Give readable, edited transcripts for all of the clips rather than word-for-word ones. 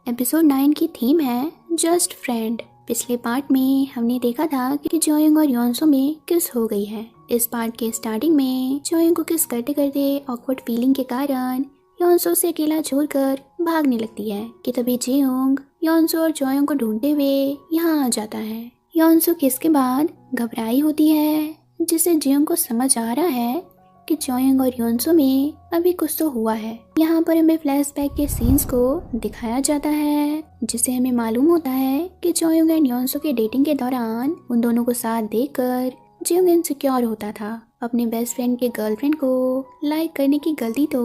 Episode 9 की theme है just friend. पिछले पार्ट में हमने देखा था कि जॉयंग और योनसो में किस हो गई है। इस पार्ट के स्टार्टिंग में जॉयंग को किस करते करते ऑकवर्ड फीलिंग के कारण योनसो से अकेला छोड़कर भागने लगती है कि तभी जेयोंग योनसो और जॉयंग को ढूंढते हुए यहाँ आ जाता है। योनसो किस के बाद घबराई होती है, जिससे जेयोंग को समझ आ रहा है कि जॉयंग और योनसो में अभी कुछ तो हुआ है। यहाँ पर हमें फ्लैशबैक के सीन्स को दिखाया जाता है, जिससे हमें मालूम होता है कि जॉयंग एंड योनसो के डेटिंग के दौरान उन दोनों को साथ देखकर जेयोंग इनसिक्योर होता था। अपने बेस्ट फ्रेंड के गर्लफ्रेंड को लाइक करने की गलती तो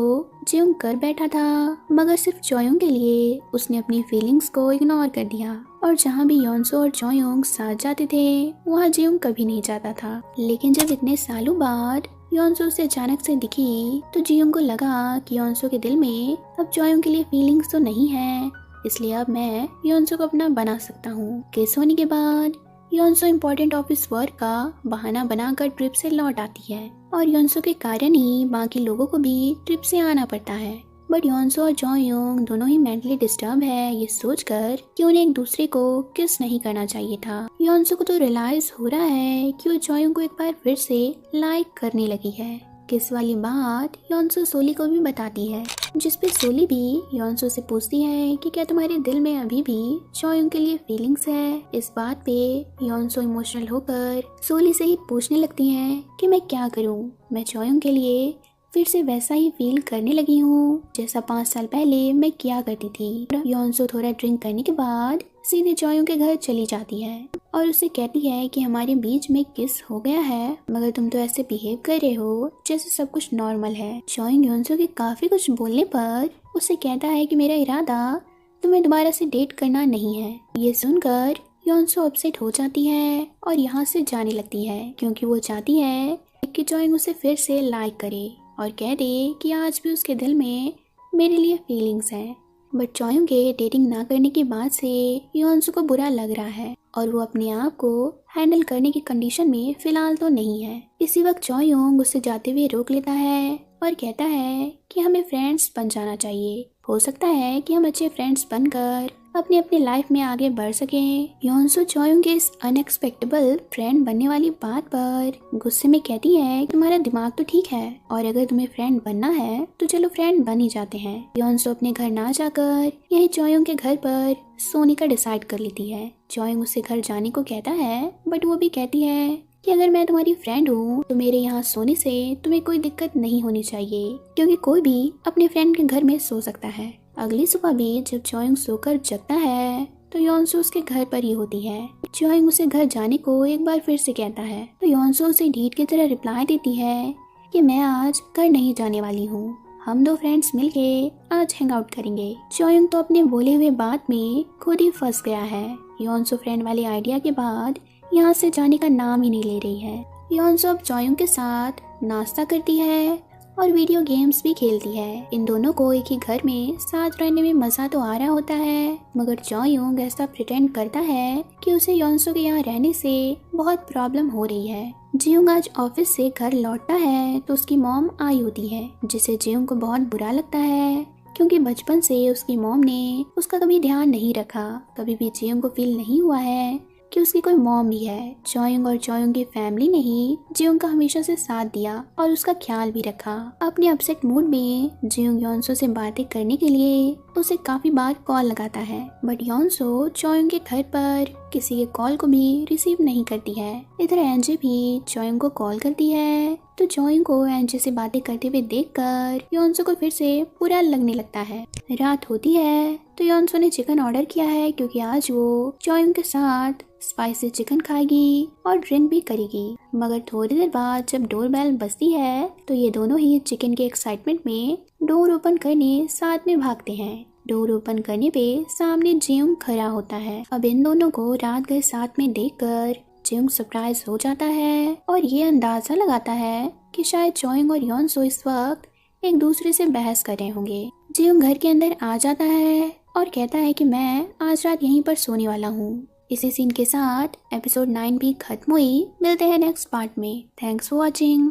जेयोंग कर बैठा था, मगर सिर्फ जॉयंग के लिए उसने अपनी फीलिंग्स को इग्नोर कर दिया। और जहाँ भी योनसो और जॉयंग साथ जाते थे वहाँ जेयोंग कभी नहीं जाता था। लेकिन जब इतने सालों बाद योनसो से अचानक से दिखी तो जेयोंग को लगा कि योनसो के दिल में अब जॉयंग के लिए फीलिंग्स तो नहीं है, इसलिए अब मैं योनसो को अपना बना सकता हूँ। किस होने के बाद योनसो इम्पोर्टेंट ऑफिस वर्क का बहाना बनाकर ट्रिप से लौट आती है और योनसो के कारण ही बाकी लोगों को भी ट्रिप से आना पड़ता है। बट योनसो और जॉयंग दोनों ही मेंटली डिस्टर्ब है ये सोचकर कि उन्हें एक दूसरे को किस नहीं करना चाहिए था। योनसो को तो रियलाइज हो रहा है कि वो जॉयंग को एक बार फिर से लाइक करने लगी है। किस वाली बात योनसो सोली को भी बताती है, जिस पे सोली भी योनसो से पूछती है कि क्या तुम्हारे दिल में अभी भी जॉयंग के लिए फीलिंग्स है। इस बात पे योनसो इमोशनल होकर सोली से ही पूछने लगती है कि मैं क्या करूं, मैं जॉयंग के लिए फिर से वैसा ही फील करने लगी हूँ जैसा 5 साल पहले मैं किया करती थी। योनसो थोड़ा ड्रिंक करने के बाद सीधे जॉयंग के घर चली जाती है और उससे कहती है कि हमारे बीच में किस हो गया है, मगर तुम तो ऐसे बिहेव कर रहे हो जैसे सब कुछ नॉर्मल है। जॉयंग योनसो के काफी कुछ बोलने पर उससे कहता है कि मेरा इरादा तुम्हें दोबारा से डेट करना नहीं है। ये सुनकर योनसो अपसेट हो जाती है और यहाँ से जाने लगती है, क्योंकि वो चाहती है कि जॉयंग उसे फिर से लाइक करे और कह दे कि आज भी उसके दिल में मेरे लिए फीलिंग्स हैं। बट जॉयंग के डेटिंग ना करने के बाद से योनसो को बुरा लग रहा है और वो अपने आप को हैंडल करने की कंडीशन में फिलहाल तो नहीं है। इसी वक्त जॉयंग उससे जाते हुए रोक लेता है और कहता है कि हमें फ्रेंड्स बन जाना चाहिए। हो सकता है कि हम अच्छे फ्रेंड्स बनकर अपनी अपनी लाइफ में आगे बढ़ सकें। योनसो जॉयंग के इस अनएक्सपेक्टेबल फ्रेंड बनने वाली बात पर गुस्से में कहती है कि तुम्हारा दिमाग तो ठीक है और अगर तुम्हें फ्रेंड बनना है तो चलो फ्रेंड बन ही जाते हैं। योनसो अपने घर ना जाकर यही जॉयंग के घर पर सोने का डिसाइड कर लेती है। जॉयंग उससे घर जाने को कहता है, बट वो भी कहती है कि अगर मैं तुम्हारी फ्रेंड हूँ तो मेरे यहाँ सोने से तुम्हें कोई दिक्कत नहीं होनी चाहिए, क्योंकि कोई भी अपने फ्रेंड के घर में सो सकता है। अगली सुबह भी जब जॉयंग सोकर जगता है तो योनसो उसके घर पर ही होती है। जॉयंग उसे घर जाने को एक बार फिर से कहता है तो योनसो उसे ढीठ की तरह रिप्लाई देती है कि मैं आज घर नहीं जाने वाली हूँ, हम 2 फ्रेंड्स मिलके आज हैंग आउट करेंगे। जॉयंग तो अपने बोले हुए बात में खुद ही फंस गया है। योनसो फ्रेंड वाले आइडिया के बाद यहाँ से जाने का नाम ही नहीं ले रही है। योनसो अब जॉयंग के साथ नाश्ता करती है और वीडियो गेम्स भी खेलती है। इन दोनों को एक ही घर में साथ रहने में मजा तो आ रहा होता है, मगर जॉयंग ऐसा प्रिटेंड करता है कि उसे योनसो के यहाँ रहने से बहुत प्रॉब्लम हो रही है। जेयोंग आज ऑफिस से घर लौटता है तो उसकी मॉम आई होती है, जिसे जेयोंग को बहुत बुरा लगता है, क्योंकि बचपन से उसकी मॉम ने उसका कभी ध्यान नहीं रखा। कभी भी जेयोंग को फील नहीं हुआ है कि उसकी कोई मॉम भी है। जॉयंग और जॉयंग की फैमिली ने ही जेयोंग का हमेशा से साथ दिया और उसका ख्याल भी रखा। अपने अपसेट मूड में जेयोंग योनसो से बातें करने के लिए उसे काफी बार कॉल लगाता है, बट योनसो जॉयंग के घर पर किसी के कॉल को भी रिसीव नहीं करती है। इधर एंजे भी जॉयंग को कॉल करती है तो जॉयंग को एंजे से बातें करते हुए देखकर योनसो को फिर से बुरा लगने लगता है। रात होती है तो योनसो ने चिकन ऑर्डर किया है, क्योंकि आज वो जॉयंग के साथ स्पाइसी चिकन खाएगी और ड्रिंक भी करेगी। मगर थोड़ी देर बाद जब डोर बेल बजती है तो ये दोनों ही चिकन के एक्साइटमेंट में डोर ओपन करने साथ में भागते हैं। डोर ओपन करने पे सामने जेयोंग खड़ा होता है। अब इन दोनों को रात गए साथ में देखकर जेयोंग सरप्राइज हो जाता है और ये अंदाजा लगाता है कि शायद जॉयंग और योनसो इस वक्त एक दूसरे से बहस कर रहे होंगे। जेयोंग घर के अंदर आ जाता है और कहता है कि मैं आज रात यहीं पर सोने वाला हूँ। इसी सीन के साथ एपिसोड 9 भी खत्म हुई। मिलते हैं नेक्स्ट पार्ट में। Thanks for watching.